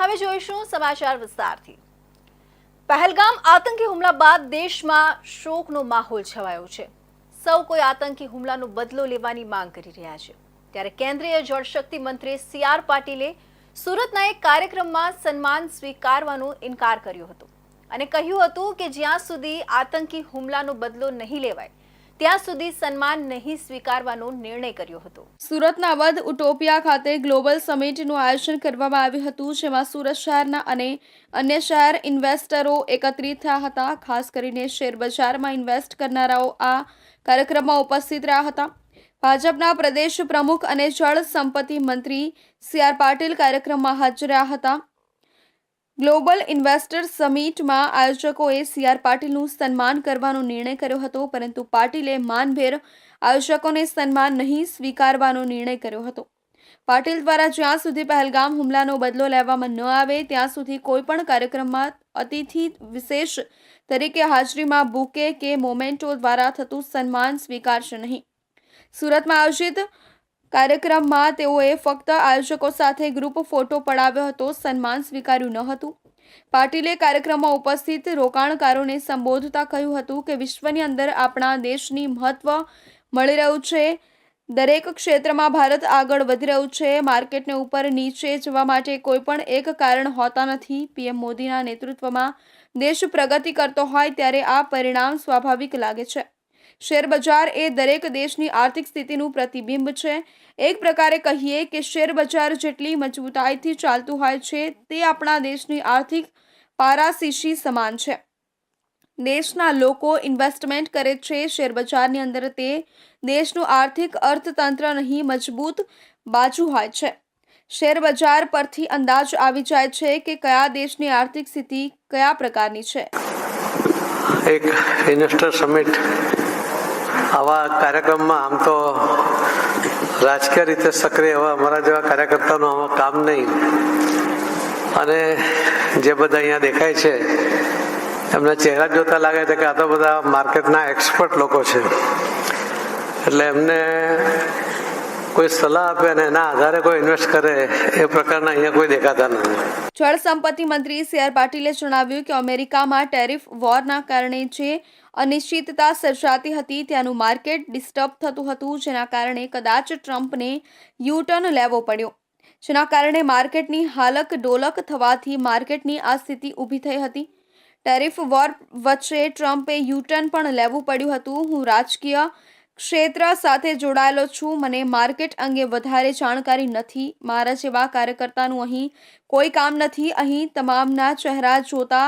હવે જોઈશું સમાચાર વિસ્તારથી। પહેલગામ આતંકી હુમલા બાદ દેશમાં શોકનો માહોલ છવાયો છે। સૌ કોઈ આતંકી હુમલાનો બદલો લેવાની માંગ કરી રહ્યા છે। ત્યારે કેન્દ્રીય જળશક્તિ મંત્રી સી.આર. પાટીલે સુરતના એક કાર્યક્રમમાં સન્માન સ્વીકારવાનો ઇનકાર કર્યો હતો અને કહ્યું હતું કે જ્યાં સુધી આતંકી હુમલાનો બદલો નહીં લેવાય ત્યાં સુધી સન્માન નહીં સ્વીકારવાનો નિર્ણય કર્યો હતો। સુરતના વધ ઉટોપિયા ખાતે ગ્લોબલ સમિટનું આયોજન કરવામાં આવ્યું હતું, જેમાં સુરત શહેરના અને અન્ય શહેર ઇન્વેસ્ટરો એકત્રિત થયા હતા। ખાસ કરીને શેરબજારમાં ઇન્વેસ્ટ કરનારાઓ આ કાર્યક્રમમાં ઉપસ્થિત રહ્યા હતા। ભાજપના પ્રદેશ પ્રમુખ અને જળ સંપત્તિ મંત્રી સી.આર. પાટીલ કાર્યક્રમમાં હાજર રહ્યા હતા। Global investor સમિટમાં આયોજકોએ સી.આર. પાટીલનું સન્માન કરવાનો નિર્ણય કર્યો હતો, પરંતુ પાટીલે માનભેર આયોજકોને સન્માન નહીં સ્વીકારવાનો નિર્ણય કર્યો હતો। પાટીલ દ્વારા જ્યાં સુધી પહેલગામ હુમલાનો બદલો લેવામાં ન આવે ત્યાં સુધી કોઈપણ કાર્યક્રમમાં અતિથિ વિશેષ તરીકે હાજરીમાં બુકે કે મોમેન્ટો દ્વારા થતું સન્માન સ્વીકારશે નહીં। સુરતમાં આયોજિત કાર્યક્રમમાં તેઓએ ફક્ત આયોજકો સાથે ગ્રુપ ફોટો પડાવ્યો હતો, સન્માન સ્વીકાર્યું ન હતું। પાટીલે કાર્યક્રમમાં ઉપસ્થિત રોકાણકારોને સંબોધતા કહ્યું હતું કે વિશ્વની અંદર આપણા દેશની મહત્વ મળી રહ્યું છે। દરેક ક્ષેત્રમાં ભારત આગળ વધી રહ્યું છે। માર્કેટને ઉપર નીચે જવા માટે કોઈ પણ એક કારણ હોતા નથી। પીએમ મોદીના નેતૃત્વમાં દેશ પ્રગતિ કરતો હોય ત્યારે આ પરિણામ સ્વાભાવિક લાગે છે। શેર બજાર એ દરેક દેશની આર્થિક સ્થિતિનું પ્રતિબિંબ છે। એક પ્રકારે કહીએ કે શેર બજાર જેટલી મજબૂતાઈથી ચાલતું હોય છે તે આપણા દેશની આર્થિક પારાશીશી સમાન છે। દેશના લોકો ઇન્વેસ્ટમેન્ટ કરે છે શેર બજારની અંદર, તે દેશનું આર્થિક અર્થતંત્ર નહીં મજબૂત બાજુ હોય છે। શેર બજાર પરથી અંદાજ આવી જાય છે કે કયા દેશની આર્થિક સ્થિતિ કયા પ્રકારની છે। એક ઇન્વેસ્ટર સમિટ આવા કાર્યક્રમમાં આમ તો રાજકીય રીતે સક્રિય એવા અમારા જેવા કાર્યકર્તાઓનું આમાં કામ નહીં, અને જે બધા અહીંયા દેખાય છે એમના ચહેરા જોતા લાગે છે કે આ તો બધા માર્કેટના એક્સપર્ટ લોકો છે, એટલે એમને કોઈ સલાહ આપે અને એના આધારે કોઈ ઇન્વેસ્ટ કરે એ પ્રકારના અહીંયા કોઈ દેખાતા નથી। જળ સંપત્તિ મંત્રી સી.આર. પાટીલે જણાવ્યું કે અમેરિકામાં ટેરિફ વોરના કારણે જે અનિશ્ચિતતા સર્જાતી હતી ત્યાંનું માર્કેટ ડિસ્ટર્બ થતું હતું, જેના કારણે કદાચ ટ્રમ્પને યુ-ટર્ન લેવો પડ્યો, જેના કારણે માર્કેટની હાલક ડોલક થવાથી માર્કેટની આ સ્થિતિ ઊભી થઈ હતી। ટેરિફ વોર વચ્ચે ટ્રમ્પે યુ-ટર્ન પણ લેવું પડ્યું હતું। હું રાજકીય ક્ષેત્ર સાથે જોડાયેલો છું, મને માર્કેટ અંગે વધારે જાણકારી નથી। મારા જેવા કાર્યકર્તાનું અહીં કોઈ કામ નથી। અહીં તમામના ચહેરા જોતા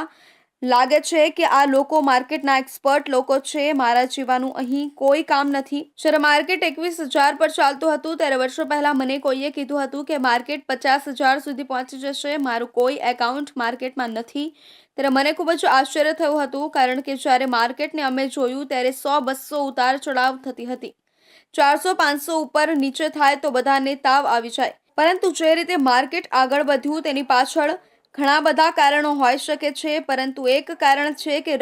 લાગે છે કે આ લોકો માર્કેટના એક્સપર્ટ લોકો છે, મારા જેવાનું અહીં કોઈ કામ નથી। જ્યારે માર્કેટ 21,000 પર ચાલતું હતું ત્યારે વર્ષો પહેલા મને કોઈએ કીધું હતું કે માર્કેટ 50,000 સુધી પહોંચી જશે। મારું કોઈ એકાઉન્ટ માર્કેટમાં નથી, ત્યારે મને ખૂબ જ આશ્ચર્ય થયું હતું, કારણ કે જ્યારે માર્કેટને અમે જોયું ત્યારે 100-200 ઉતાર ચઢાવ થતી હતી। 400-500 ઉપર નીચે થાય તો બધાને તાવ આવી જાય, પરંતુ જે રીતે માર્કેટ આગળ વધ્યું તેની પાછળ ઘણા બધા કારણો હોઈ શકે છે, પરંતુ એક કારણ છે કે